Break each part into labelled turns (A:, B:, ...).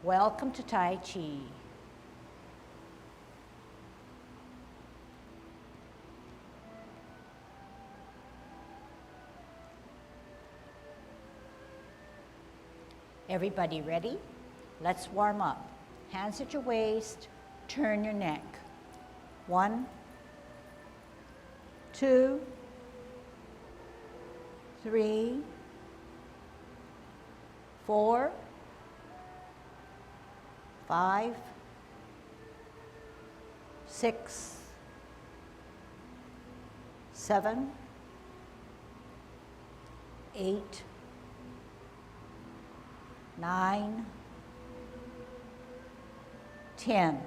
A: Welcome to Tai Chi. Everybody ready? Let's warm up. Hands at your waist, turn your neck. 1, 2, 3, 4, 5, 6, 7, 8, 9, 10.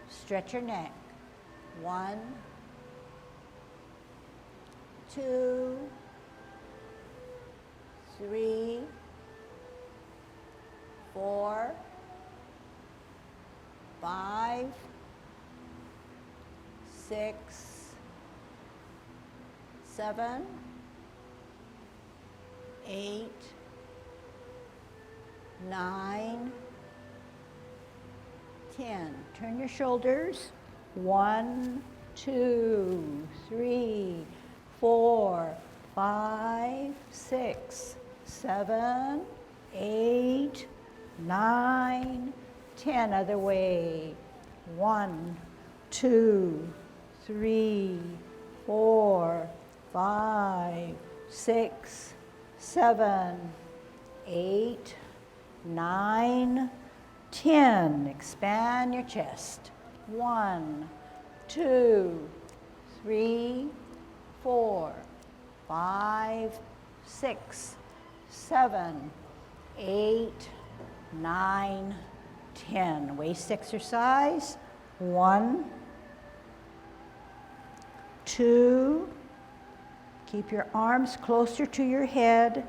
A: Stretch your neck. 1, 2, 3, 4, 5, 6, 7, 8, 9, 10. Turn your shoulders. 1, 2, 3, 4, 5, 6, 7, 8, 9, 10. Other way. 1, 2, 3, 4, 5, 6, 7, 8, 9, 10. Expand your chest. 1, 2, 3, 4, 5, 6, 7, 8, 9, 10. Waist exercise. 1, 2. Keep your arms closer to your head.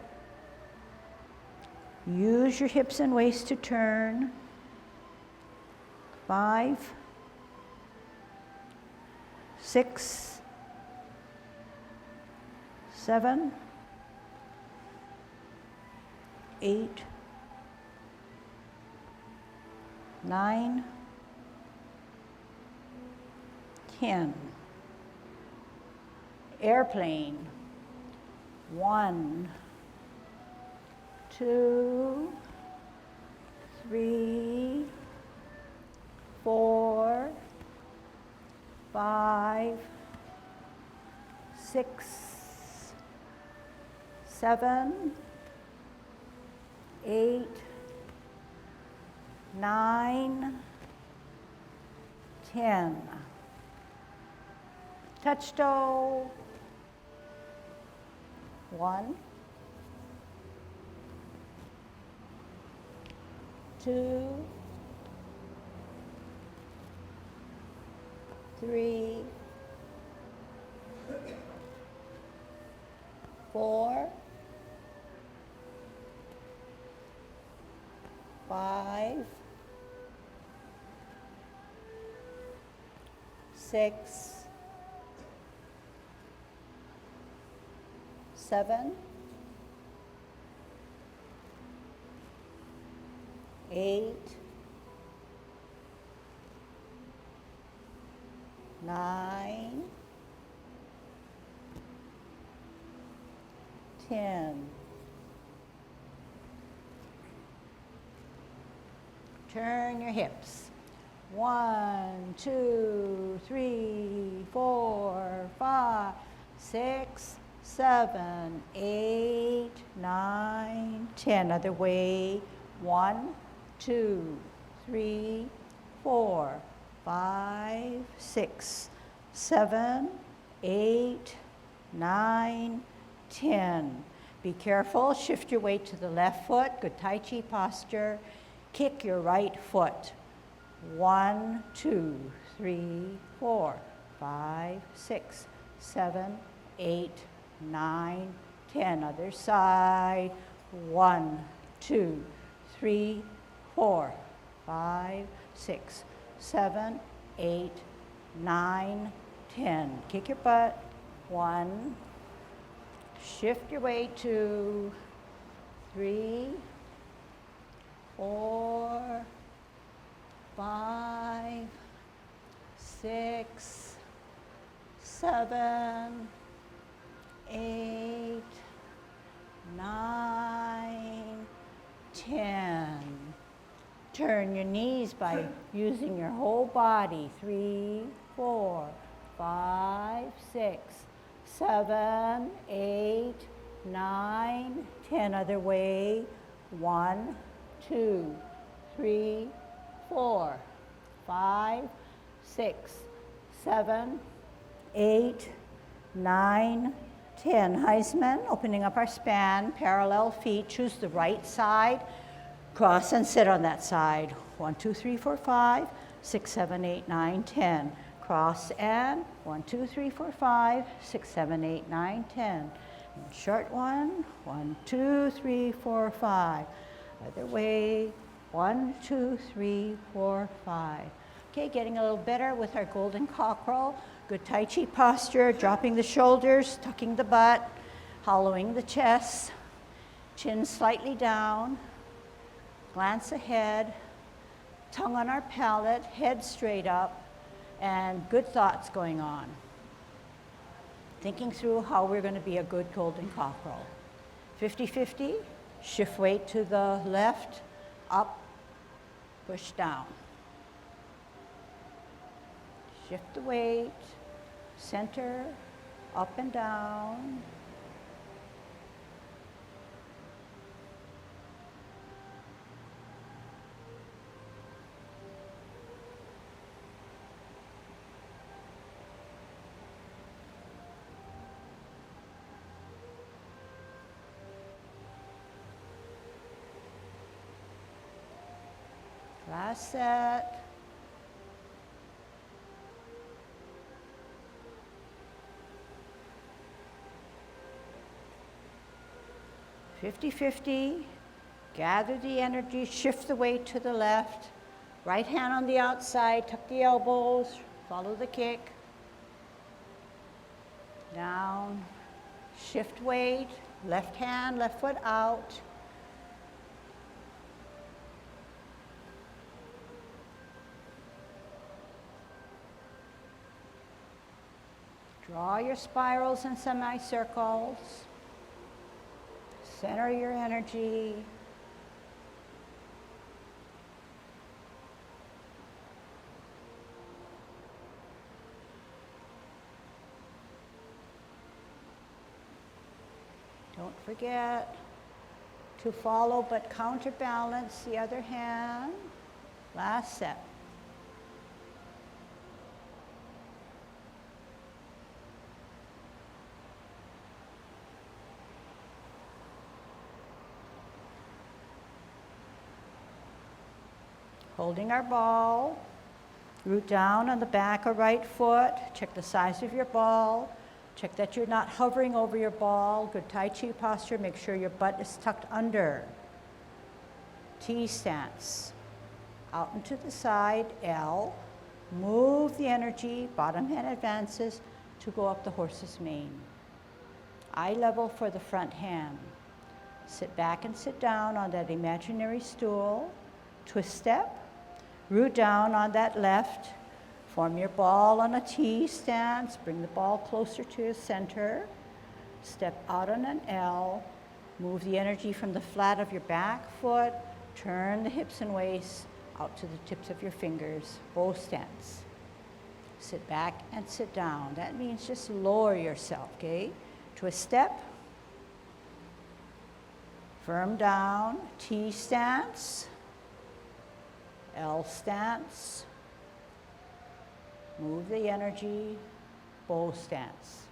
A: Use your hips and waist to turn. 5, 6, 7, 8, 9, 10. Airplane. 1, 2, 3, 4, 5, 6, 7, 8, 9, 10. Touch toe. 1, 2, 3, 4, 5, 6, 7, 8, 9, 10. Turn your hips. 1, 2, 3, 4, 5, 6, 7, 8, 9, 10. Other way. 1, 2, 3, 4, 5, 6, 7, 8, 9, 10. Be careful. Shift your weight to the left foot. Good Tai Chi posture. Kick your right foot. 1, 2, 3, 4, 5, 6, 7, 8, 9, 10. Other side. 1, 2, 3, 4, 5, 6, 7, 8, 9, 10. Kick your butt. 1. Shift your weight. 2, 3, 4, 5, 6, 7, 8, 9, 10. Turn your knees by using your whole body. 3, 4, 5, 6, 7, 8, 9, 10. Other way. 1, 2, 3, 4, 5, 6, 7, 8, 9, 10. Heisman, opening up our span, parallel feet. Choose the right side. Cross and sit on that side. 1, 2, 3, 4, 5, 6, 7, 8, 9, 10. Cross and 1, 2, 3, 4, 5, 6, 7, 8, 9, 10. And short one. 1, 2, 3, 4, 5. Other way. 1, 2, 3, 4, 5. Okay, getting a little better with our golden cockerel. Good Tai Chi posture, dropping the shoulders, tucking the butt, hollowing the chest, chin slightly down, glance ahead, tongue on our palate, head straight up, and good thoughts going on. Thinking through how we're going to be a good golden cockerel. 50-50, shift weight to the left, up, push down. Shift the weight, center, up and down. Last set. Fifty-50, gather the energy, shift the weight to the left, right hand on the outside, tuck the elbows, follow the kick, down, shift weight, left hand, left foot out, draw your spirals and semicircles. Center your energy. Don't forget to follow but counterbalance the other hand. Last set. Holding our ball, root down on the back or right foot, check the size of your ball, check that you're not hovering over your ball, good Tai Chi posture, make sure your butt is tucked under. T stance, out and to the side, L, move the energy, bottom hand advances to go up the horse's mane. Eye level for the front hand. Sit back and sit down on that imaginary stool, twist step, root down on that left, form your ball on a T stance, bring the ball closer to your center, step out on an L, move the energy from the flat of your back foot, turn the hips and waist out to the tips of your fingers, bow stance. Sit back and sit down. That means just lower yourself, okay? Twist step, firm down, T stance, L stance, move the energy, bow stance.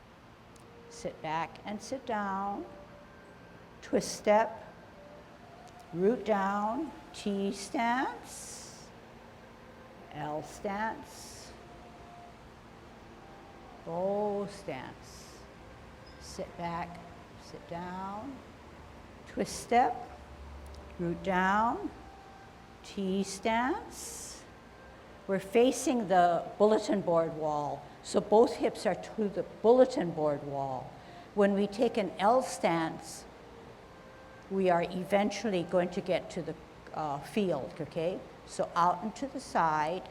A: Sit back and sit down, twist step, root down, T stance, L stance, bow stance. Sit back, sit down, twist step, root down, T stance. We're facing the bulletin board wall, so both hips are to the bulletin board wall. When we take an L stance, we are eventually going to get to the field, okay? So out and to the side.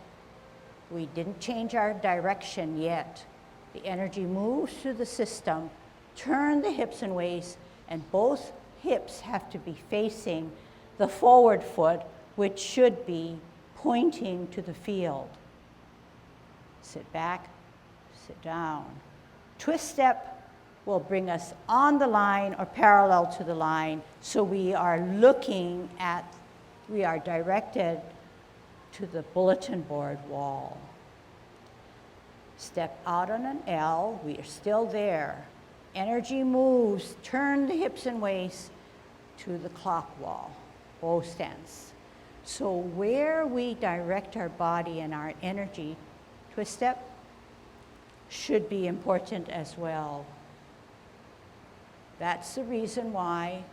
A: We didn't change our direction yet. The energy moves through the system. Turn the hips and waist, and both hips have to be facing the forward foot, which should be pointing to the field. Sit back, sit down. Twist step will bring us on the line or parallel to the line, so we are directed to the bulletin board wall. Step out on an L, we are still there. Energy moves, turn the hips and waist to the clock wall, bow stance. So where we direct our body and our energy, twist step, should be important as well. That's the reason why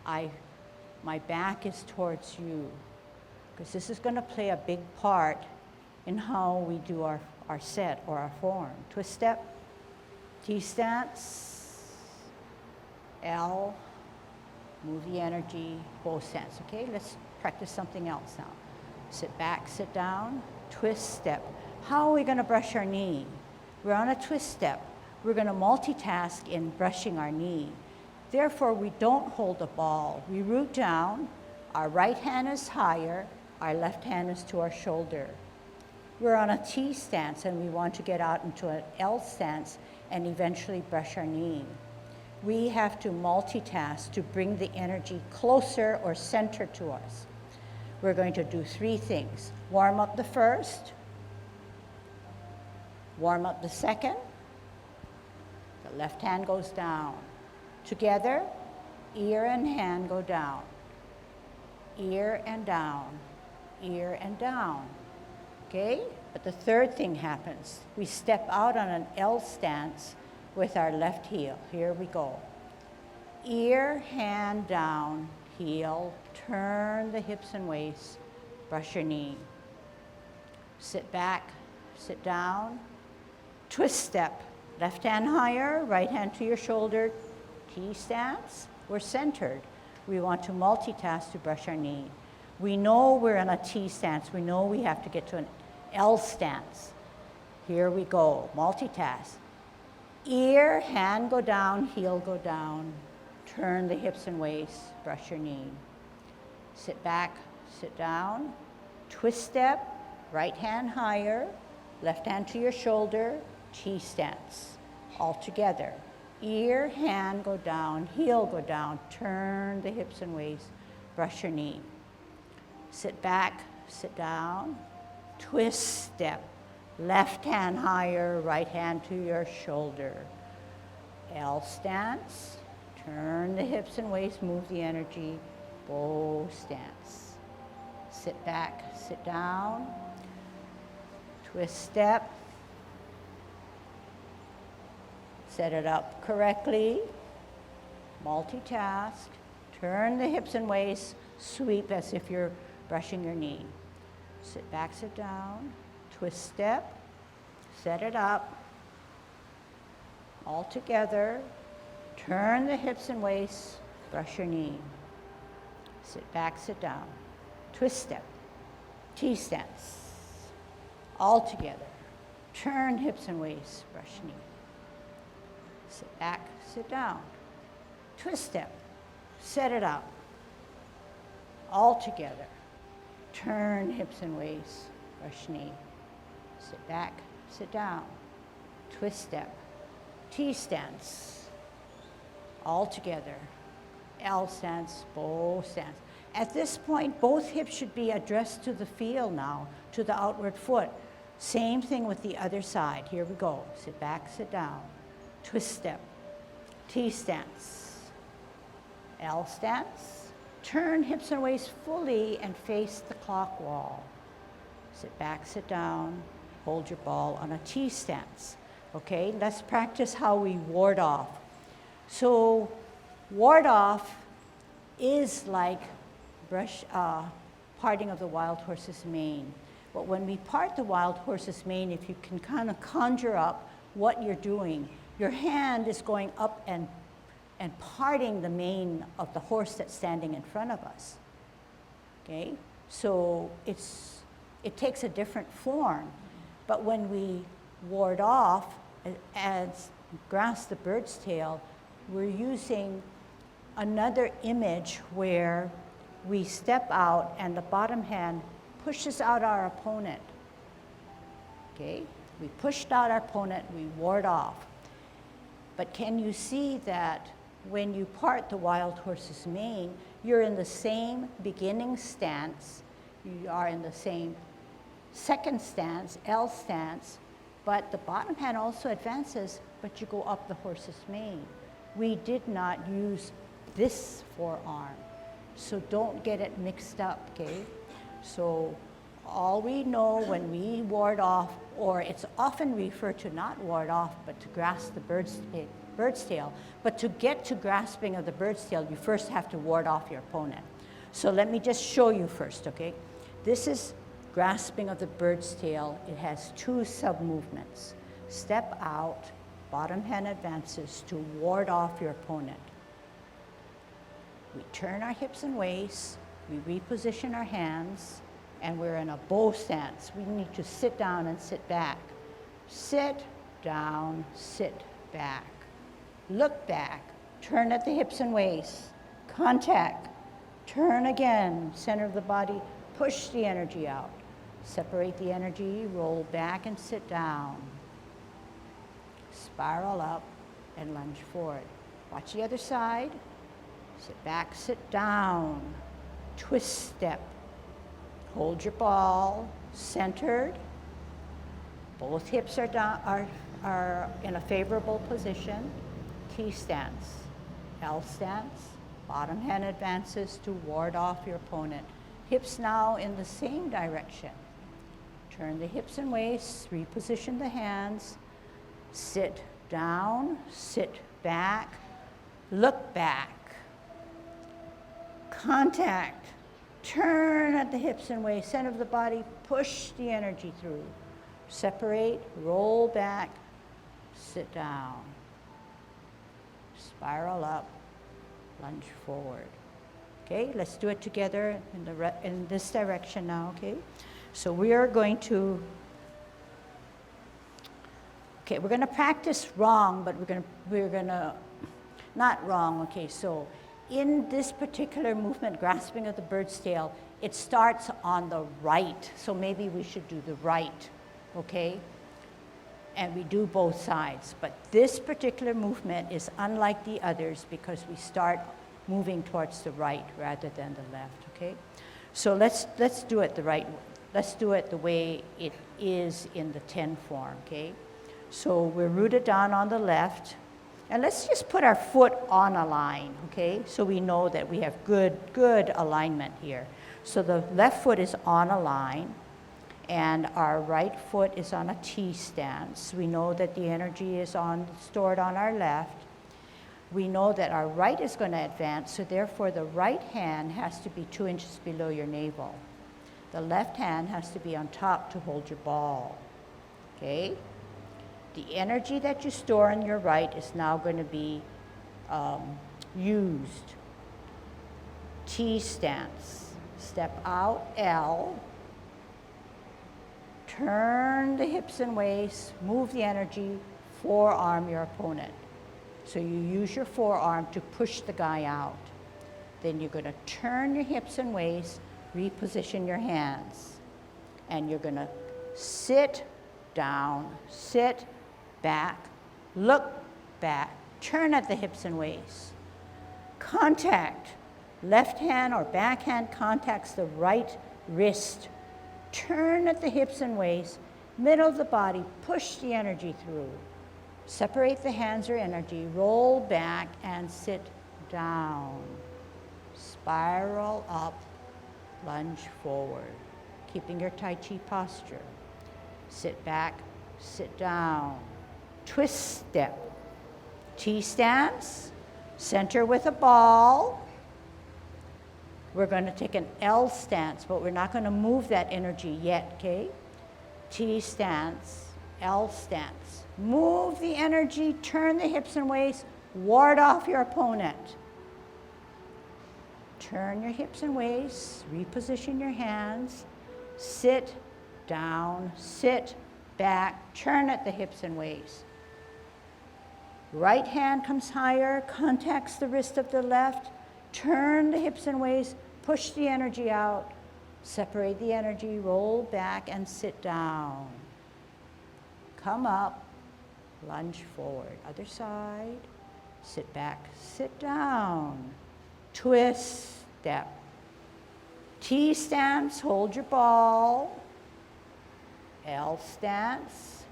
A: my back is towards you, because this is going to play a big part in how we do our set or our form. Twist step, T stance, L, move the energy, bow stance. Okay, let's practice something else now. Sit back, sit down, twist step. How are we going to brush our knee? We're on a twist step. We're going to multitask in brushing our knee. Therefore, we don't hold the ball. We root down, our right hand is higher, our left hand is to our shoulder. We're on a T stance and we want to get out into an L stance and eventually brush our knee. We have to multitask to bring the energy closer or center to us. We're going to do 3 things. Warm up the first, warm up the second, the left hand goes down. Together, ear and hand go down. Ear and down, ear and down. Okay? But the third thing happens. We step out on an L stance with our left heel. Here we go. Ear, hand down, heel, turn the hips and waist, brush your knee. Sit back, sit down, twist step. Left hand higher, right hand to your shoulder, T stance. We're centered. We want to multitask to brush our knee. We know we're in a T stance. We know we have to get to an L stance. Here we go, multitask. Ear, hand go down, heel go down. Turn the hips and waist, brush your knee. Sit back, sit down. Twist step, right hand higher, left hand to your shoulder, T stance. All together. Ear, hand go down, heel go down. Turn the hips and waist, brush your knee. Sit back, sit down. Twist step, left hand higher, right hand to your shoulder. L stance, turn the hips and waist, move the energy, bow stance. Sit back, sit down, twist step, set it up correctly, multitask, turn the hips and waist, sweep as if you're brushing your knee. Sit back, sit down, twist step, set it up, all together, turn the hips and waist, brush your knee. Sit back, sit down, twist step, T stance, all together, turn hips and waist, brush knee. Sit back, sit down, twist step, set it up, all together. Turn hips and waist, brush knee. Sit back, sit down, twist step, T stance, all together. L stance, bow stance. At this point, both hips should be addressed to the field now, to the outward foot. Same thing with the other side. Here we go. Sit back, sit down, twist step, T stance, L stance. Turn hips and waist fully and face the clock wall. Sit back, sit down, hold your ball on a T stance. Okay, let's practice how we ward off. So ward off is like parting of the wild horse's mane. But when we part the wild horse's mane, if you can kind of conjure up what you're doing, your hand is going up and parting the mane of the horse that's standing in front of us. okay? So it takes a different form. But when we ward off as grasp the bird's tail, we're using another image where we step out and the bottom hand pushes out our opponent. Okay? We pushed out our opponent, we ward off. But can you see that when you part the wild horse's mane, you're in the same beginning stance, you are in the same second stance, L stance, but the bottom hand also advances, but you go up the horse's mane. We did not use this forearm, so don't get it mixed up, okay? So all we know when we ward off, or it's often referred to not ward off, but to grasp the bird's tail. But to get to grasping of the bird's tail, you first have to ward off your opponent. So let me just show you first, okay? This is grasping of the bird's tail. It has two sub-movements. Step out, bottom hand advances to ward off your opponent. We turn our hips and waists, we reposition our hands, and we're in a bow stance. We need to sit down and sit back. Sit, down, sit, back. Look back, turn at the hips and waists, contact, turn again, center of the body, push the energy out. Separate the energy, roll back and sit down. Spiral up and lunge forward. Watch the other side. Sit back, sit down. Twist step. Hold your ball, centered. Both hips are down, are in a favorable position. T stance, L stance. Bottom hand advances to ward off your opponent. Hips now in the same direction. Turn the hips and waists, reposition the hands. Sit down, sit back, look back. Contact, turn at the hips and waists, center of the body, push the energy through. Separate, roll back, sit down. Spiral up, lunge forward. Okay, let's do it together in this direction now, okay? So we are going to, okay, we're gonna practice wrong, but we're gonna, not wrong, okay, so in this particular movement, grasping of the bird's tail, it starts on the right, so maybe we should do the right, okay? And we do both sides, but this particular movement is unlike the others because we start moving towards the right rather than the left, okay? So let's do it the right, let's do it the way it is in the 10 form, okay? So we're rooted down on the left, and let's just put our foot on a line, okay? So we know that we have good alignment here. So the left foot is on a line, and our right foot is on a T stance. We know that the energy is stored on our left. We know that our right is going to advance, so therefore the right hand has to be 2 inches below your navel. The left hand has to be on top to hold your ball, okay? The energy that you store on your right is now going to be used. T stance. Step out, L. Turn the hips and waists, move the energy, forearm your opponent. So you use your forearm to push the guy out. Then you're going to turn your hips and waists, reposition your hands. And you're going to sit down, sit back, look back, turn at the hips and waists. Contact, left hand or back hand contacts the right wrist. Turn at the hips and waists, middle of the body, push the energy through. Separate the hands or energy, roll back and sit down. Spiral up, lunge forward, keeping your Tai Chi posture. Sit back, sit down. Twist step. T stance, center with a ball. We're going to take an L stance, but we're not going to move that energy yet, okay? T stance, L stance. Move the energy, turn the hips and waists, ward off your opponent. turn your hips and waist, reposition your hands, sit, down, sit, back, turn at the hips and waist. Right hand comes higher, contacts the wrist of the left, turn the hips and waist, push the energy out, separate the energy, roll back and sit down. Come up, lunge forward. Other side, sit back, sit down. Twist, step. T stance, hold your ball. L stance,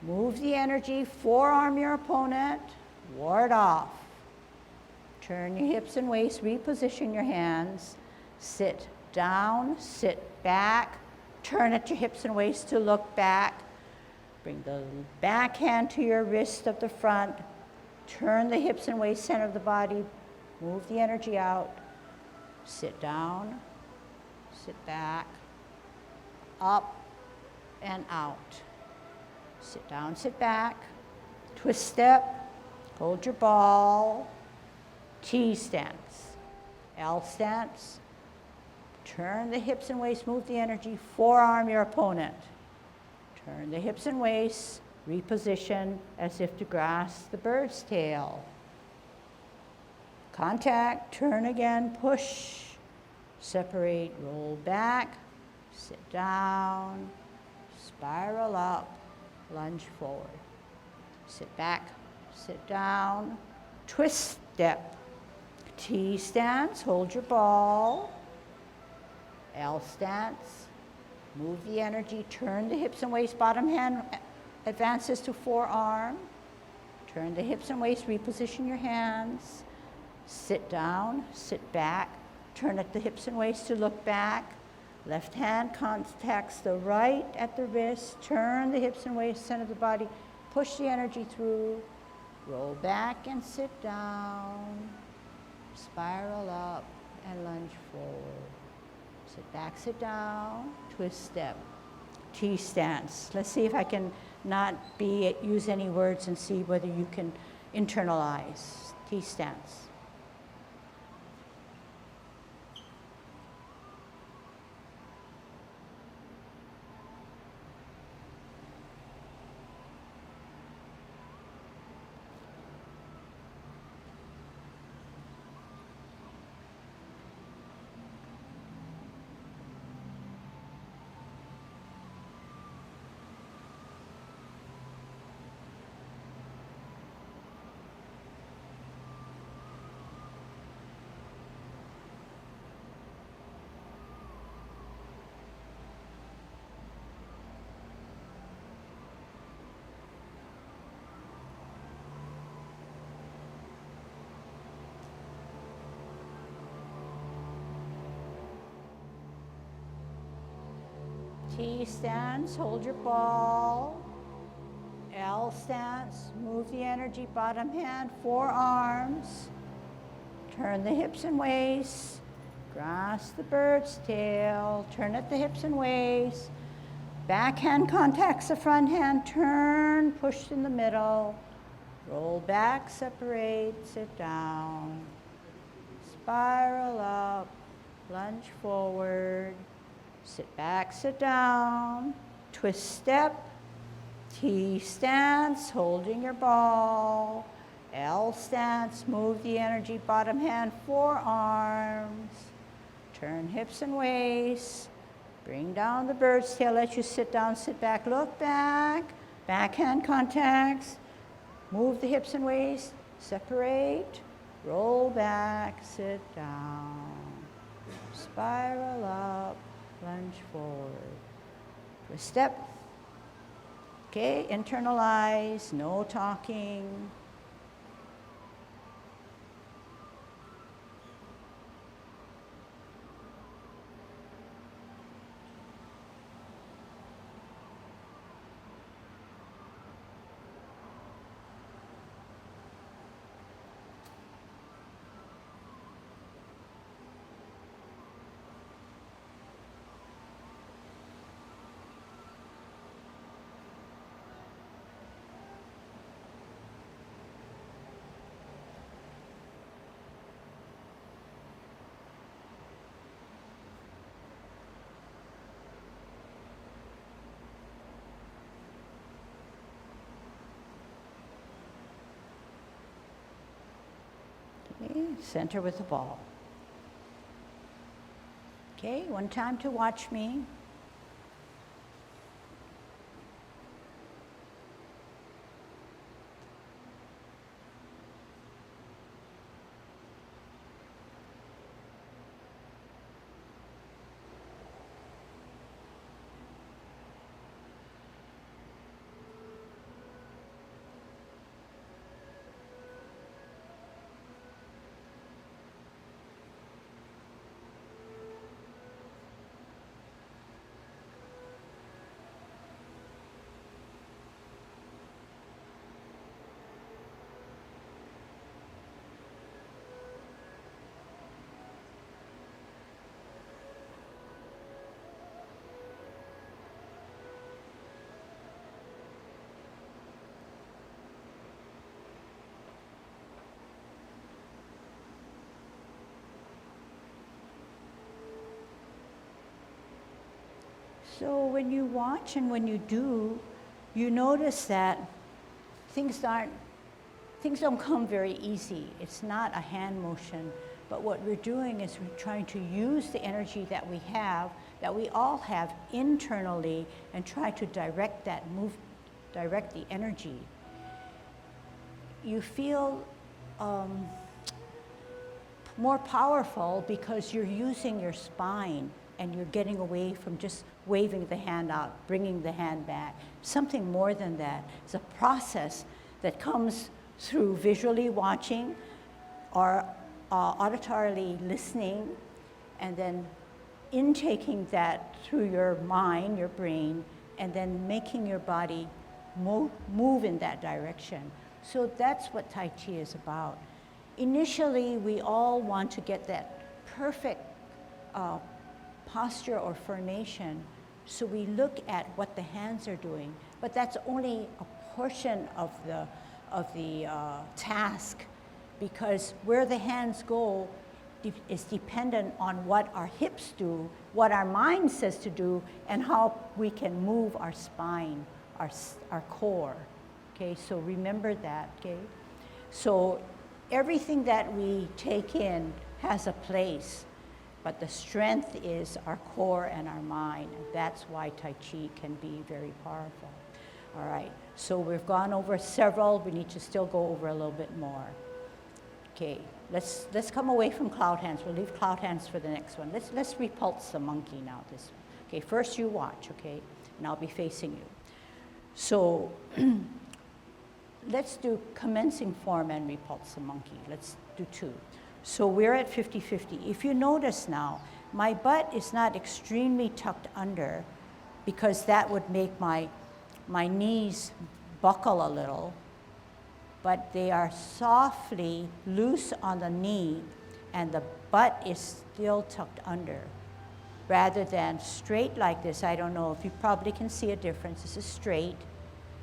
A: move the energy, forearm your opponent, ward off. Turn your hips and waist, reposition your hands, sit down, sit back, turn at your hips and waist to look back. Bring the back hand to your wrist of the front, turn the hips and waist center of the body, move the energy out, sit down, sit back, up and out. Sit down, sit back, twist step, hold your ball, T stance, L stance, turn the hips and waist, move the energy, forearm your opponent. Turn the hips and waist, reposition as if to grasp the bird's tail. Contact, turn again, push, separate, roll back, sit down, spiral up, lunge forward. Sit back, sit down, twist step. T stance, hold your ball. L stance, move the energy, turn the hips and waist, bottom hand advances to forearm. Turn the hips and waist, reposition your hands. Sit down, sit back, turn at the hips and waist to look back. Left hand contacts the right at the wrist, turn the hips and waist, center of the body, push the energy through, roll back and sit down, spiral up and lunge forward. Sit back, sit down, twist step, T stance. Let's see if I can not use any words and see whether you can internalize. T stance. T stance, hold your ball. L stance, move the energy, bottom hand, forearms. Turn the hips and waist, grasp the bird's tail, turn at the hips and waist. Back hand contacts the front hand, turn, push in the middle. Roll back, separate, sit down. Spiral up, lunge forward. Sit back, sit down, twist step, T stance, holding your ball, L stance, move the energy, bottom hand, forearms, turn hips and waist, bring down the bird's tail, let you sit down, sit back, look back, backhand contacts, move the hips and waist, separate, roll back, sit down, spiral up, lunge forward. Twist step. Okay, internalize, no talking. Okay, center with the ball. Okay, one time to watch me. So when you watch and when you do, you notice that things don't come very easy. It's not a hand motion, but what we're doing is we're trying to use the energy that we have, that we all have internally, and try to direct the energy. You feel more powerful because you're using your spine and you're getting away from just waving the hand out, bringing the hand back. Something more than that. It's a process that comes through visually watching or auditorily listening, and then intaking that through your mind, your brain, and then making your body move in that direction. So that's what Tai Chi is about. Initially, we all want to get that perfect posture or formation, so we look at what the hands are doing, but that's only a portion of the task, because where the hands go is dependent on what our hips do, what our mind says to do, and how we can move our spine, our core. Okay, so remember that. Okay, so everything that we take in has a place, but the strength is our core and our mind, and that's why Tai Chi can be very powerful. All right, so we've gone over several. We need to still go over a little bit more. Okay, let's come away from cloud hands. We'll leave cloud hands for the next one. Let's repulse the monkey now. This one. Okay, first you watch. Okay, and I'll be facing you. So let's do commencing form and repulse the monkey. Let's do two. So we're at 50-50. If you notice now, my butt is not extremely tucked under, because that would make my knees buckle a little, but they are softly loose on the knee, and the butt is still tucked under, rather than straight like this. I don't know if you probably can see a difference. This is straight,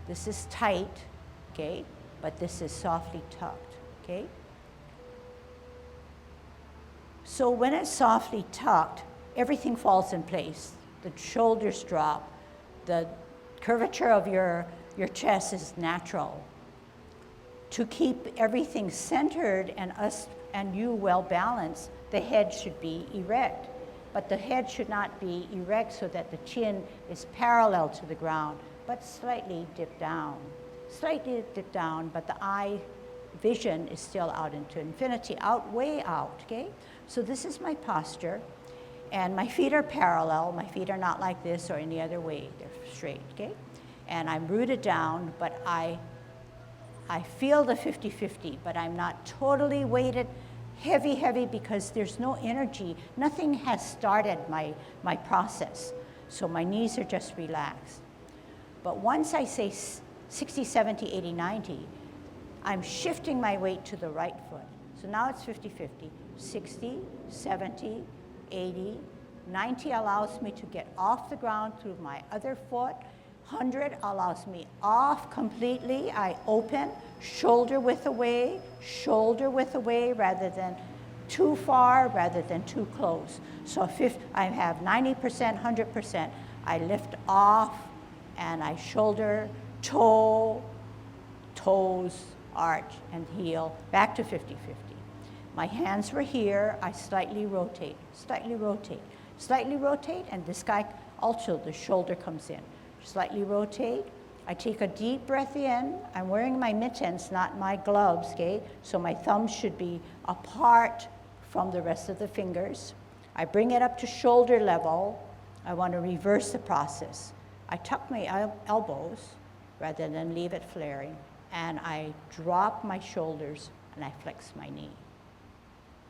A: this is tight, okay, but this is softly tucked, okay? So when it's softly tucked, everything falls in place. The shoulders drop, the curvature of your chest is natural. To keep everything centered and us and you well balanced, the head should be erect. But the head should not be erect so that the chin is parallel to the ground, but slightly dipped down. Slightly dipped down, but the eye vision is still out into infinity, way out, okay? So this is my posture, and my feet are parallel. My feet are not like this or any other way. They're straight, okay? And I'm rooted down, but I feel the 50-50, but I'm not totally weighted heavy, because there's no energy. Nothing has started my process. So my knees are just relaxed. But once I say 60, 70, 80, 90, I'm shifting my weight to the right foot. So now it's 50-50. 60, 70, 80, 90 allows me to get off the ground through my other foot. 100 allows me off completely. I open, shoulder width away, rather than too far, rather than too close. So if I have 90%, 100%, I lift off and I shoulder, toe, toes, arch, and heel, back to 50-50. My hands were here, I slightly rotate, and this guy also, the shoulder comes in. Slightly rotate, I take a deep breath in. I'm wearing my mittens, not my gloves, okay? So my thumbs should be apart from the rest of the fingers. I bring it up to shoulder level. I want to reverse the process. I tuck my elbows rather than leave it flaring, and I drop my shoulders and I flex my knee.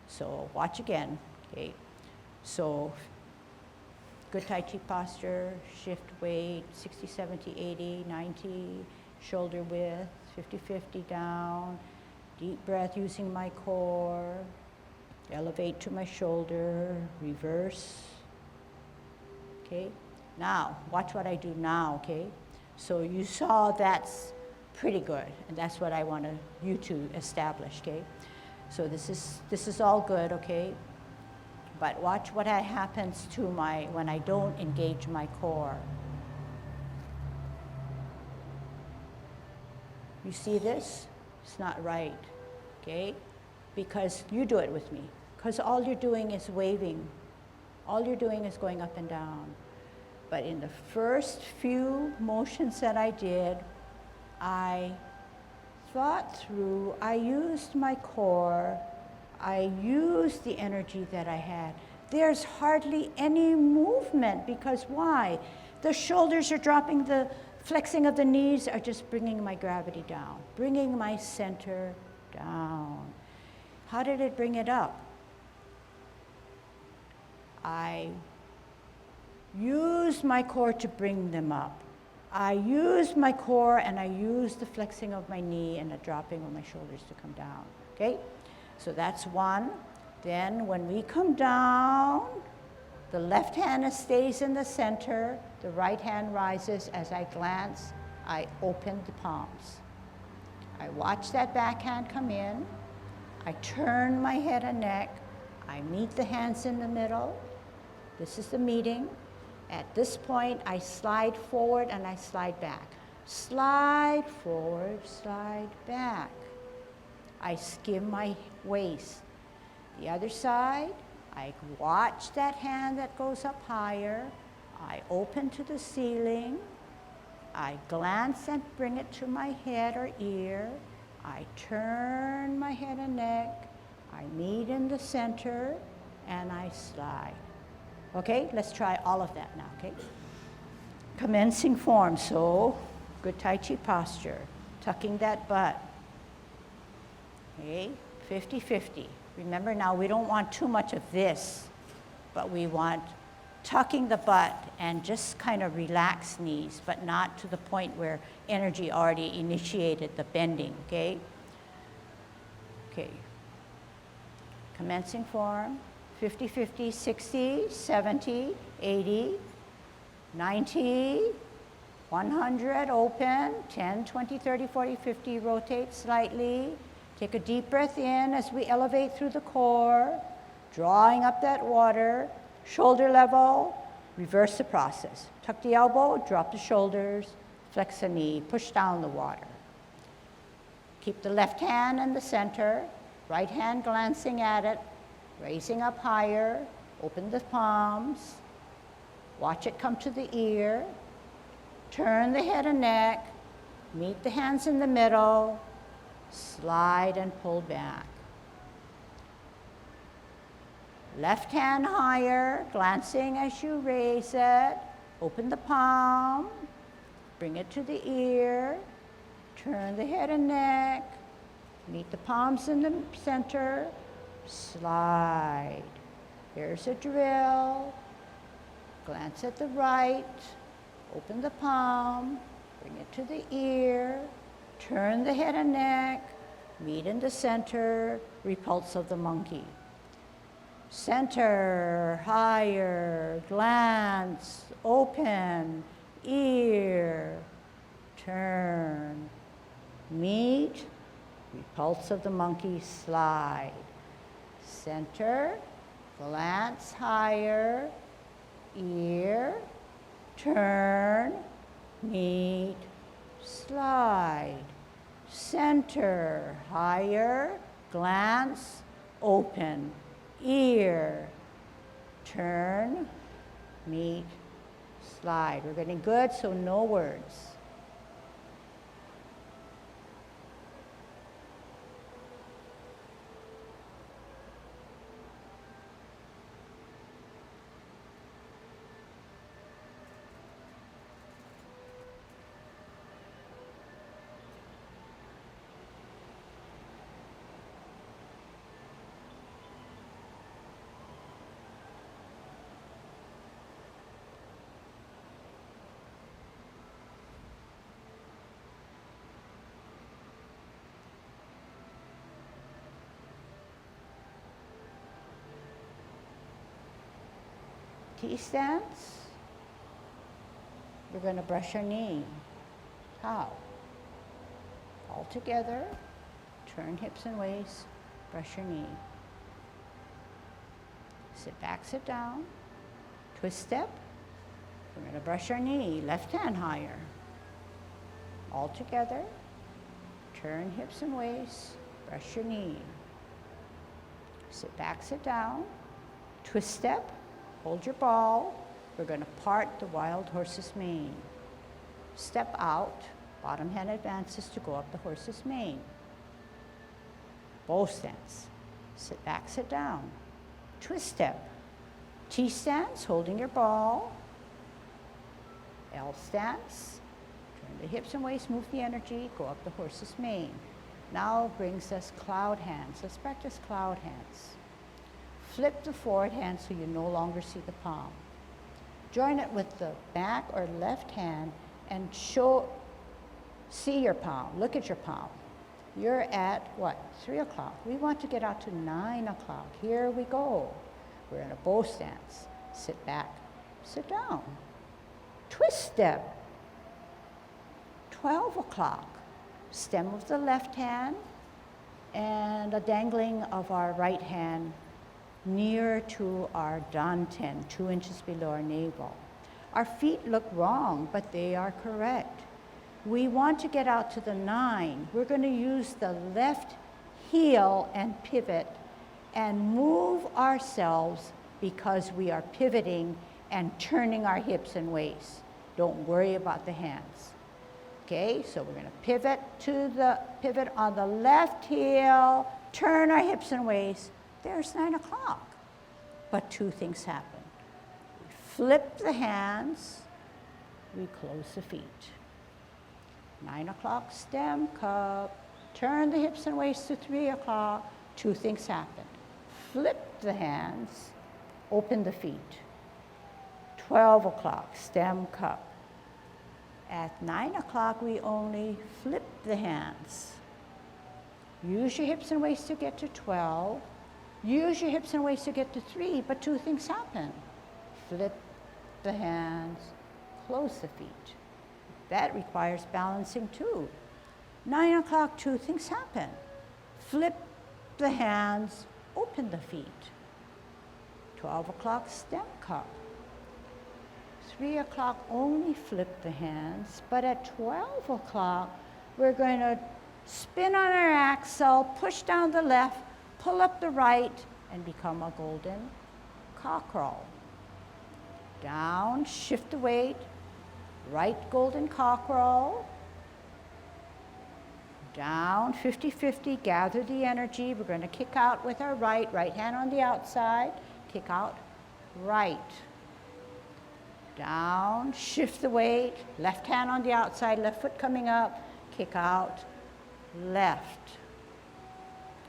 A: So watch again, okay? So good Tai Chi posture, shift weight, 60, 70, 80, 90, shoulder width, 50-50 down, deep breath using my core, elevate to my shoulder, reverse, okay? Now, watch what I do now, okay? So you saw that's pretty good, and that's what I want you to establish, okay? So this is all good, okay? But watch what happens to when I don't engage my core. You see this? It's not right, okay? Because you do it with me. Because all you're doing is waving. All you're doing is going up and down. But in the first few motions that I did, I thought through, I used my core, I used the energy that I had. There's hardly any movement, because why? The shoulders are dropping, the flexing of the knees are just bringing my gravity down, bringing my center down. How did it bring it up? I used my core to bring them up. I used my core and I used the flexing of my knee and the dropping of my shoulders to come down, okay? So that's one. Then when we come down, the left hand stays in the center, the right hand rises. As I glance, I open the palms. I watch that backhand come in. I turn my head and neck. I meet the hands in the middle. This is the meeting. At this point, I slide forward and I slide back. Slide forward, slide back. I skim my waist. The other side, I watch that hand that goes up higher. I open to the ceiling. I glance and bring it to my head or ear. I turn my head and neck. I meet in the center and I slide. Okay, let's try all of that now, okay? Commencing form, so good Tai Chi posture, tucking that butt. Okay, 50-50. Remember now, we don't want too much of this, but we want tucking the butt and just kind of relax knees, but not to the point where energy already initiated the bending, okay? Okay. Commencing form, 50-50, 60, 70, 80, 90, 100, open, 10, 20, 30, 40, 50, rotate slightly. Take a deep breath in as we elevate through the core, drawing up that water, shoulder level, reverse the process. Tuck the elbow, drop the shoulders, flex the knee, push down the water. Keep the left hand in the center, right hand glancing at it, raising up higher, open the palms, watch it come to the ear, turn the head and neck, meet the hands in the middle, slide and pull back. Left hand higher, glancing as you raise it, open the palm, bring it to the ear, turn the head and neck, meet the palms in the center, slide. Here's a drill. Glance at the right, open the palm, bring it to the ear, turn the head and neck, meet in the center, repulse of the monkey. Center, higher, glance, open, ear, turn, meet, repulse of the monkey, slide. Center, glance higher, ear, turn, meet, slide. Center, higher, glance, open, ear, turn, meet, slide. We're getting good, so no words. T-stance. We're going to brush our knee. How? All together. Turn hips and waist. Brush your knee. Sit back, sit down. Twist step. We're going to brush our knee. Left hand higher. All together. Turn hips and waist. Brush your knee. Sit back, sit down. Twist step. Hold your ball. We're going to part the wild horse's mane. Step out. Bottom hand advances to go up the horse's mane. Bow stance. Sit back, sit down. Twist step. T stance, holding your ball. L stance. Turn the hips and waist, move the energy, go up the horse's mane. Now brings us cloud hands. Let's practice cloud hands. Flip the forward hand so you no longer see the palm. Join it with the back or left hand and see your palm. Look at your palm. You're at what? 3 o'clock. We want to get out to 9 o'clock. Here we go. We're in a bow stance. Sit back, sit down. Twist step. 12 o'clock. Stem of the left hand and a dangling of our right hand near to our danten, 2 inches below our navel. Our feet look wrong, but they are correct. We want to get out to the 9. We're going to use the left heel and pivot and move ourselves because we are pivoting and turning our hips and waist. Don't worry about the hands. Okay, so we're going to pivot on the left heel, turn our hips and waist. There's 9 o'clock. But 2 things happen. We flip the hands, we close the feet. 9 o'clock, stem, cup, turn the hips and waist to 3 o'clock. 2 things happen. Flip the hands, open the feet. 12 o'clock, stem, cup. At 9 o'clock, we only flip the hands. Use your hips and waist to get to 12. Use your hips and waist to get to 3, but 2 things happen. Flip the hands, close the feet. That requires balancing too. 9 o'clock, 2 things happen. Flip the hands, open the feet. 12 o'clock, stem cup. 3 o'clock, only flip the hands, but at 12 o'clock, we're going to spin on our axle, push down the left, pull up the right, and become a golden cockerel. Down, shift the weight, right golden cockerel. Down, 50-50, gather the energy. We're going to kick out with our right hand on the outside, kick out, right. Down, shift the weight, left hand on the outside, left foot coming up, kick out, left.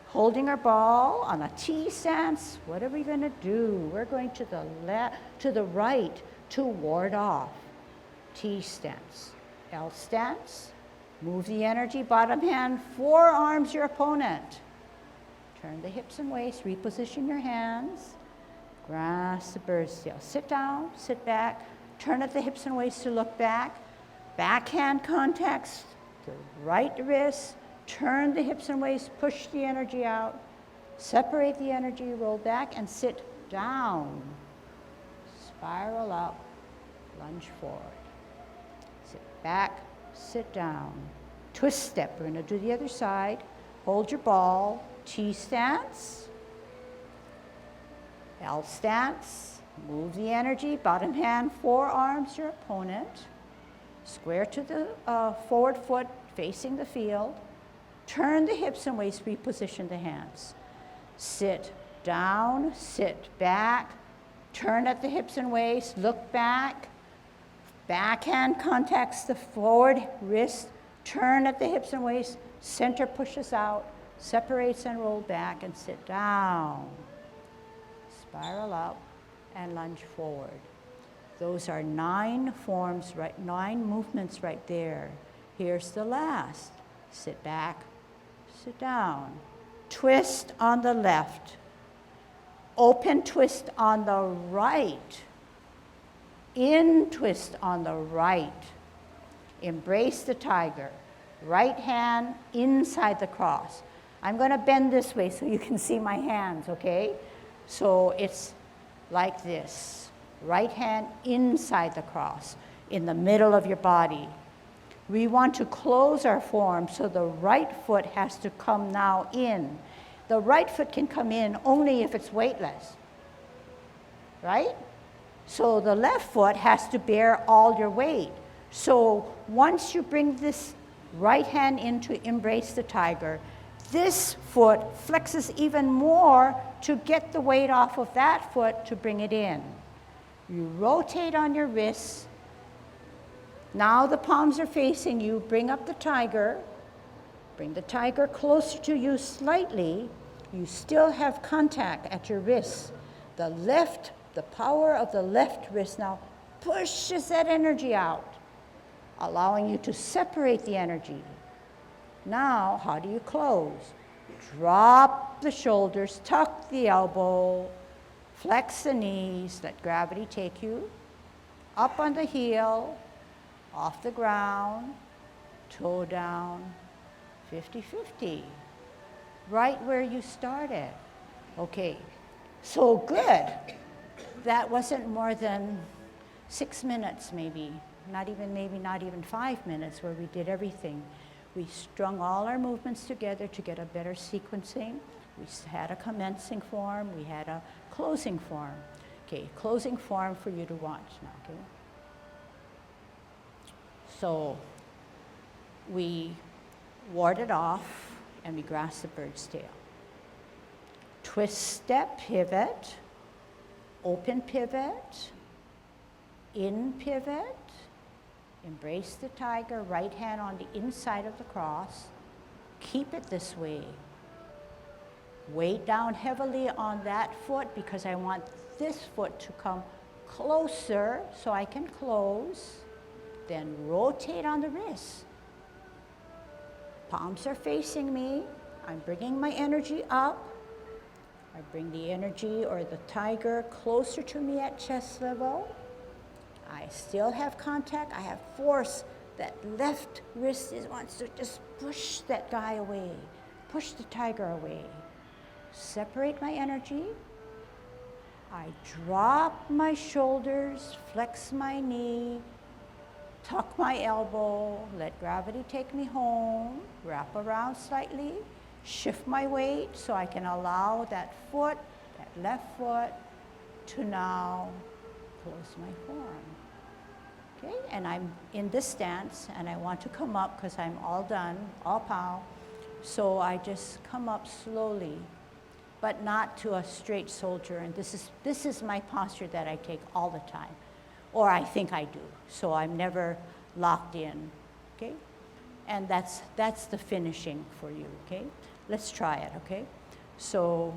A: Holding our ball on a T stance. What are we going to do? We're going to the left, to the right to ward off. T stance. L stance. Move the energy, bottom hand, forearms your opponent. Turn the hips and waist, reposition your hands. Grasp the bird's tail. Sit down, sit back, turn at the hips and waist to look back. Backhand contacts, the right wrist, turn the hips and waist, push the energy out. Separate the energy, roll back and sit down. Spiral up, lunge forward. Sit back, sit down. Twist step, we're going to do the other side. Hold your ball, T stance. L stance, move the energy, bottom hand, forearms your opponent, square to the forward foot facing the field, turn the hips and waist, reposition the hands. Sit down, sit back, turn at the hips and waist, look back, backhand contacts the forward wrist, turn at the hips and waist, center pushes out, separates and roll back and sit down. Spiral up and lunge forward. Those are 9 forms, 9 movements right there. Here's the last. Sit back, sit down. Twist on the left. Open twist on the right. In twist on the right. Embrace the tiger. Right hand inside the cross. I'm going to bend this way so you can see my hands, okay? So it's like this. Right hand inside the cross, in the middle of your body. We want to close our form so the right foot has to come now in. The right foot can come in only if it's weightless, right? So the left foot has to bear all your weight. So once you bring this right hand in to embrace the tiger, this foot flexes even more to get the weight off of that foot to bring it in. You rotate on your wrists. Now the palms are facing you. Bring up the tiger. Bring the tiger closer to you slightly. You still have contact at your wrists. The power of the left wrist now pushes that energy out, allowing you to separate the energy. Now, how do you close? Drop the shoulders, tuck the elbow, flex the knees, let gravity take you. Up on the heel, off the ground, toe down, 50-50. Right where you started. Okay, so good. That wasn't more than 6 minutes maybe, not even 5 minutes where we did everything. We strung all our movements together to get a better sequencing. We had a commencing form, we had a closing form. Okay, closing form for you to watch now, okay? So we warded off and we grasped the bird's tail. Twist step, pivot, open pivot, in pivot, embrace the tiger, right hand on the inside of the cross. Keep it this way. Weight down heavily on that foot because I want this foot to come closer so I can close. Then rotate on the wrist. Palms are facing me. I'm bringing my energy up. I bring the energy or the tiger closer to me at chest level. I still have contact. I have force. That left wrist wants to just push that guy away, push the tiger away. Separate my energy. I drop my shoulders, flex my knee, tuck my elbow, let gravity take me home, wrap around slightly, shift my weight so I can allow that foot, that left foot, to now close my form. Okay, and I'm in this stance and I want to come up because I'm all done, all pow. So I just come up slowly, but not to a straight soldier. And this is my posture that I take all the time, or I think I do. So I'm never locked in, okay? And that's the finishing for you, okay? Let's try it, okay? So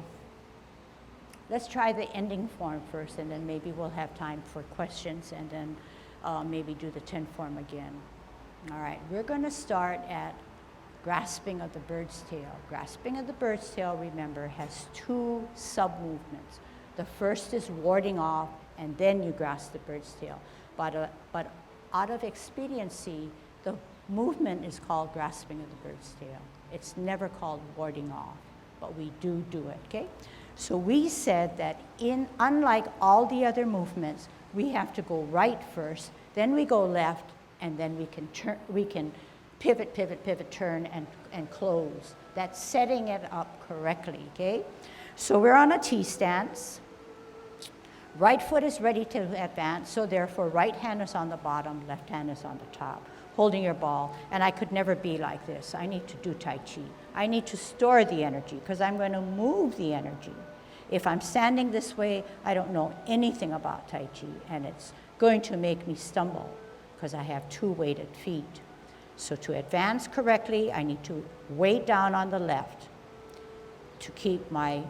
A: let's try the ending form first, and then maybe we'll have time for questions, and then maybe do the 10 form again. All right, we're gonna start at grasping of the bird's tail. Grasping of the bird's tail, remember, has 2 sub-movements. The first is warding off, and then you grasp the bird's tail. But out of expediency, the movement is called grasping of the bird's tail. It's never called warding off, but we do it, okay? So we said that unlike all the other movements, we have to go right first, then we go left, and then we can pivot, turn, and close. That's setting it up correctly, okay? So we're on a T stance. Right foot is ready to advance, so therefore right hand is on the bottom, left hand is on the top, holding your ball. And I could never be like this. I need to do Tai Chi. I need to store the energy because I'm going to move the energy. If I'm standing this way, I don't know anything about Tai Chi, and it's going to make me stumble because I have 2 weighted feet. So to advance correctly, I need to weight down on the left to keep my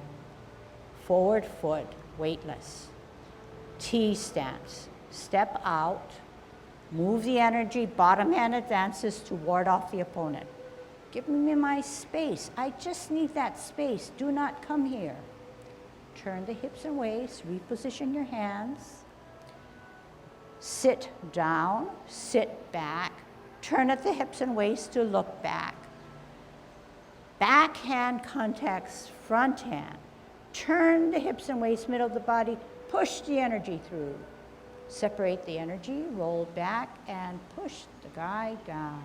A: forward foot weightless. T stance, step out, move the energy, bottom hand advances to ward off the opponent. Give me my space. I just need that space. Do not come here. Turn the hips and waist, reposition your hands. Sit down, sit back, turn at the hips and waist to look back. Back hand contacts front hand. Turn the hips and waist, middle of the body, push the energy through. Separate the energy, roll back, and push the guy down.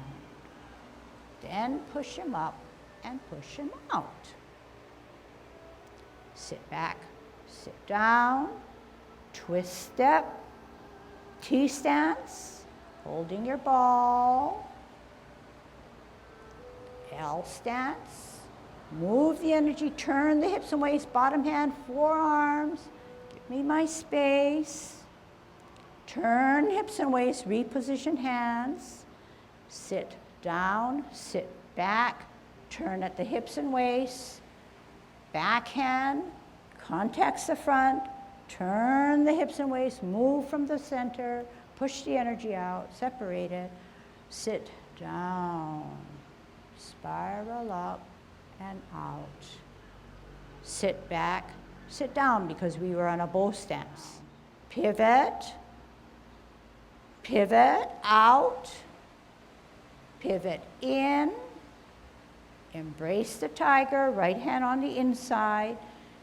A: Then push him up and push him out. Sit back, sit down, twist step, T stance, holding your ball, L stance, move the energy, turn the hips and waist, bottom hand, forearms, give me my space, turn hips and waist, reposition hands, sit down, sit back, turn at the hips and waist, backhand, contacts the front, turn the hips and waist, move from the center, push the energy out, separate it, sit down, spiral up and out. Sit back, sit down because we were on a bow stance. Pivot, pivot out, pivot in, embrace the tiger, right hand on the inside,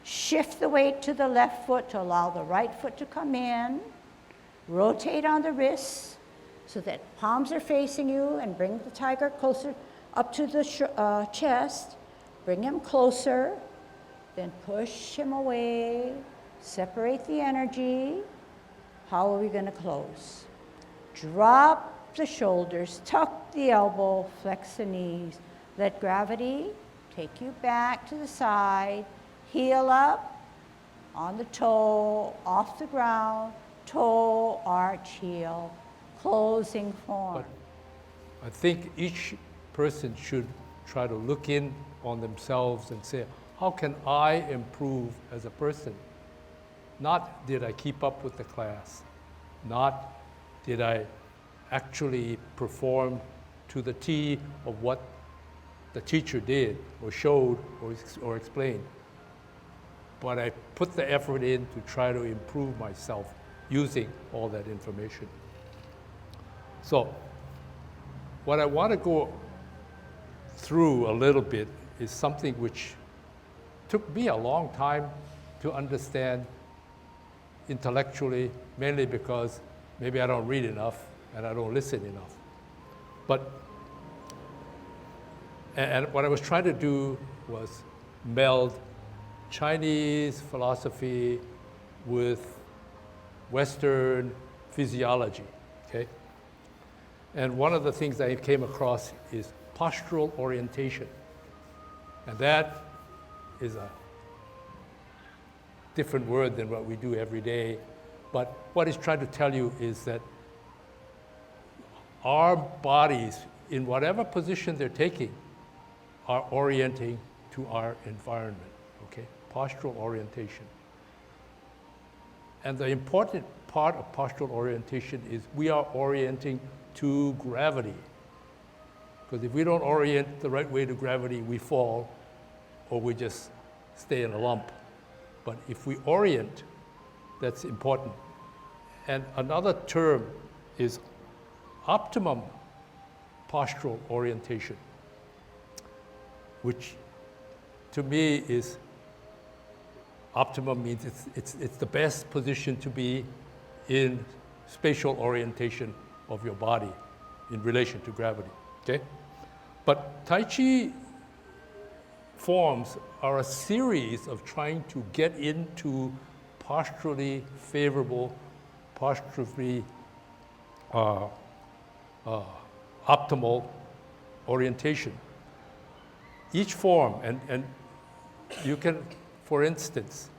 A: shift the weight to the left foot to allow the right foot to come in, rotate on the wrists so that palms are facing you and bring the tiger closer up to the chest, bring him closer, then push him away, separate the energy. How are we going to close? Drop the shoulders, tuck the elbow, flex the knees. Let gravity take you back to the side, heel up, on the toe, off the ground, toe, arch, heel, closing form.
B: But I think each person should try to look in on themselves and say, how can I improve as a person? Not did I keep up with the class, not did I actually perform to the T of what the teacher did or showed or explained, but I put the effort in to try to improve myself using all that information. So what I want to go through a little bit is something which took me a long time to understand intellectually, mainly because maybe I don't read enough and I don't listen enough. But and what I was trying to do was meld Chinese philosophy with Western physiology, okay? And one of the things I came across is postural orientation. And that is a different word than what we do every day. But what it's trying to tell you is that our bodies, in whatever position they're taking, are orienting to our environment, okay? Postural orientation. And the important part of postural orientation is we are orienting to gravity. Because if we don't orient the right way to gravity, we fall, or we just stay in a lump. But if we orient, that's important. And another term is optimum postural orientation, which to me is optimum means it's the best position to be in spatial orientation of your body in relation to gravity, okay? But Tai Chi forms are a series of trying to get into posturally favorable, posturally optimal orientation. Each form, and you can, for instance,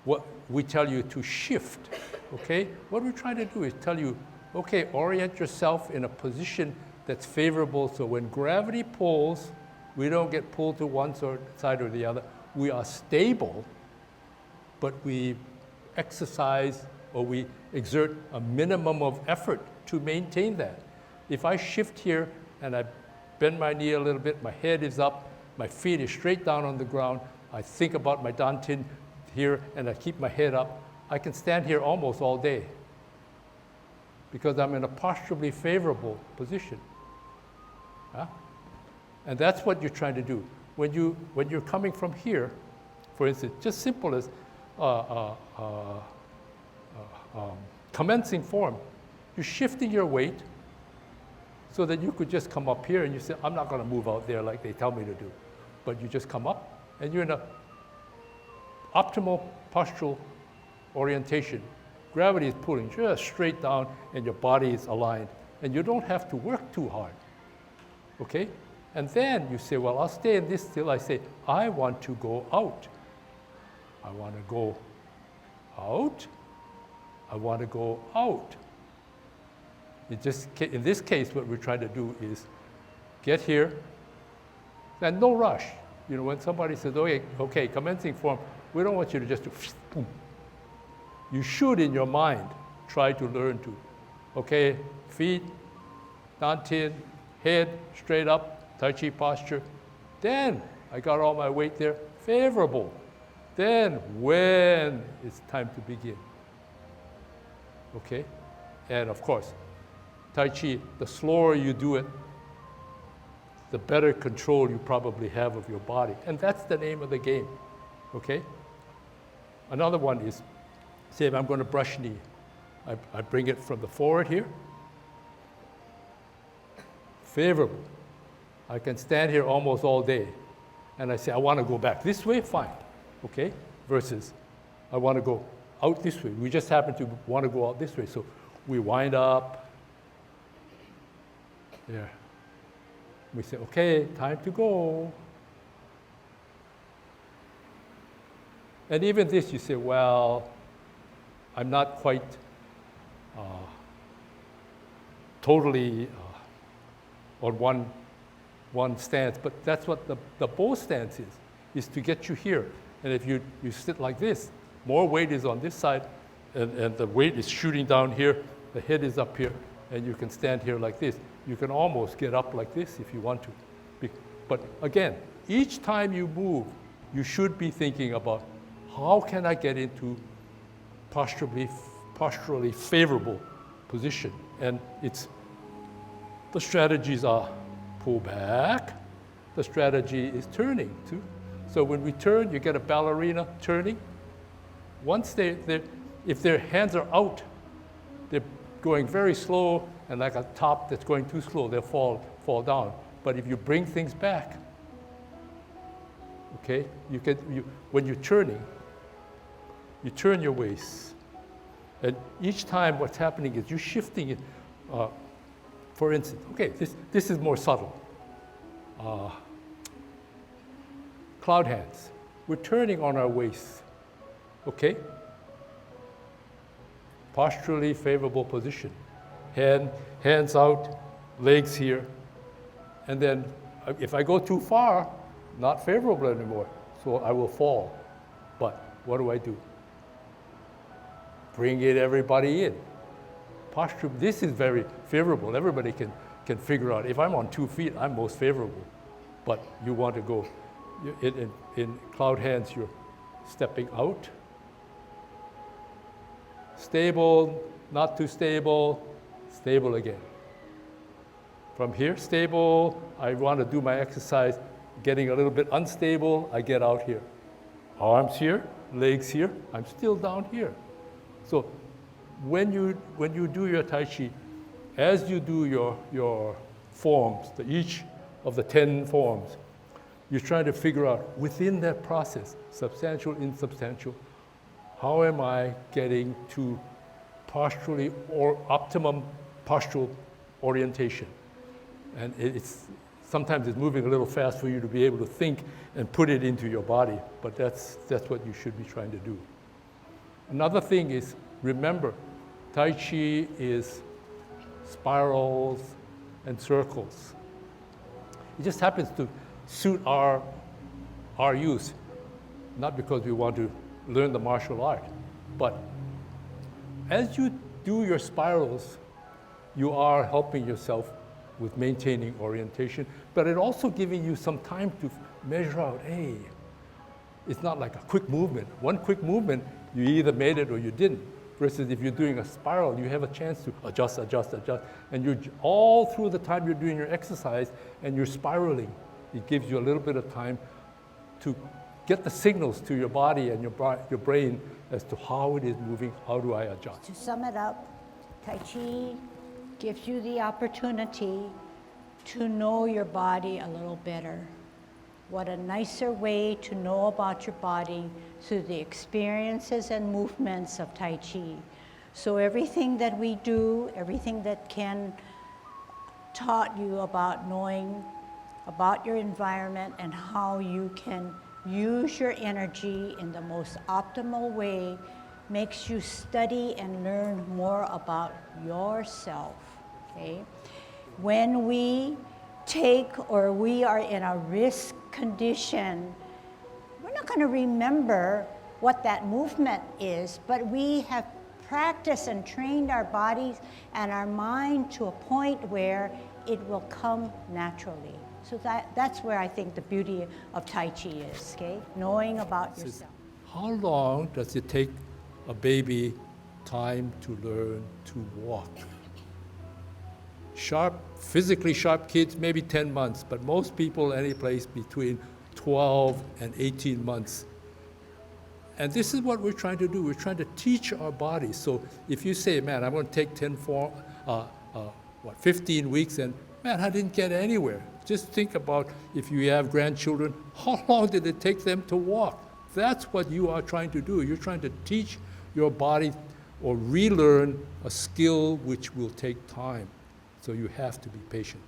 B: what we tell you to shift, okay? What we're trying to do is tell you, okay, orient yourself in a position that's favorable so when gravity pulls, we don't get pulled to one side or the other. We are stable, but we exercise or we exert a minimum of effort to maintain that. If I shift here and I bend my knee a little bit, my head is up, my feet is straight down on the ground, I think about my dantian here and I keep my head up, I can stand here almost all day because I'm in a posturally favorable position. Huh? And that's what you're trying to do. When you're coming from here, for instance, just simple as commencing form, you're shifting your weight so that you could just come up here and you say, I'm not going to move out there like they tell me to do. But you just come up and you're in an optimal postural orientation. Gravity is pulling just straight down and your body is aligned. And you don't have to work too hard. Okay? And then you say, well, I'll stay in this till I say, I want to go out. I want to go out. I want to go out. In this case, what we're trying to do is get here, and no rush. You know, when somebody says, okay, commencing form, we don't want you to just do, boom. You should, in your mind, try to learn to, okay, feet, dantian, head, straight up, Tai Chi posture. Then I got all my weight there, favorable. Then when it's time to begin. Okay? And of course, Tai Chi, the slower you do it, the better control you probably have of your body. And that's the name of the game. Okay? Another one is, say if I'm going to brush knee, I bring it from the forward here. Favorable. I can stand here almost all day. And I say, I want to go back this way, fine. Okay? Versus, I want to go out this way. We just happen to want to go out this way. So we wind up. There. We say, okay, time to go. And even this, you say, well, I'm not quite totally on one stance, but that's what the bow stance is to get you here. And if you sit like this, more weight is on this side, and the weight is shooting down here, the head is up here, and you can stand here like this. You can almost get up like this if you want to. But again, each time you move, you should be thinking about how can I get into posturally favorable position. And the strategies are pull back. The strategy is turning too. So when we turn, you get a ballerina turning. Once if their hands are out, they're going very slow, and like a top that's going too slow, they'll fall down. But if you bring things back, okay, when you're turning, you turn your waist. And each time what's happening is you're shifting it. For instance, okay, this is more subtle. Cloud hands. We're turning on our waist, okay? Posturally favorable position. Hands out, legs here. And then if I go too far, not favorable anymore, so I will fall. But what do? Bring everybody in. Posture, this is very favorable. Everybody can figure out, if I'm on 2 feet, I'm most favorable. But you want to go, in cloud hands, you're stepping out. Stable, not too stable, stable again. From here, stable, I want to do my exercise, getting a little bit unstable, I get out here. Arms here, legs here, I'm still down here. So when you do your Tai Chi, as you do your forms, each of the 10 forms, you're trying to figure out within that process, substantial, insubstantial, how am I getting to posturally or optimum postural orientation? And sometimes it's moving a little fast for you to be able to think and put it into your body, but that's what you should be trying to do. Another thing is, remember, Tai Chi is spirals and circles. It just happens to suit our use, not because we want to learn the martial art, but as you do your spirals, you are helping yourself with maintaining orientation, but it also giving you some time to measure out, hey, it's not like a quick movement. One quick movement, you either made it or you didn't. Versus if you're doing a spiral, you have a chance to adjust, and you're all through the time you're doing your exercise and you're spiraling. It gives you a little bit of time to get the signals to your body and your brain as to how it is moving, how do I adjust.
A: To sum it up, Tai Chi gives you the opportunity to know your body a little better. What a nicer way to know about your body through the experiences and movements of Tai Chi. So everything that we do, everything that Ken taught you about knowing about your environment and how you can use your energy in the most optimal way, makes you study and learn more about yourself, okay? When we we are in a risk condition, we're not going to remember what that movement is, but we have practiced and trained our bodies and our mind to a point where it will come naturally. So that's where I think the beauty of Tai Chi is, okay? Knowing about yourself.
B: How long does it take a baby time to learn to walk? Physically sharp kids, maybe 10 months, but most people any place between 12 and 18 months. And this is what we're trying to do. We're trying to teach our bodies. So if you say, man, I'm going to take 15 weeks, and man, I didn't get anywhere. Just think about if you have grandchildren, how long did it take them to walk? That's what you are trying to do. You're trying to teach your body or relearn a skill which will take time. So you have to be patient.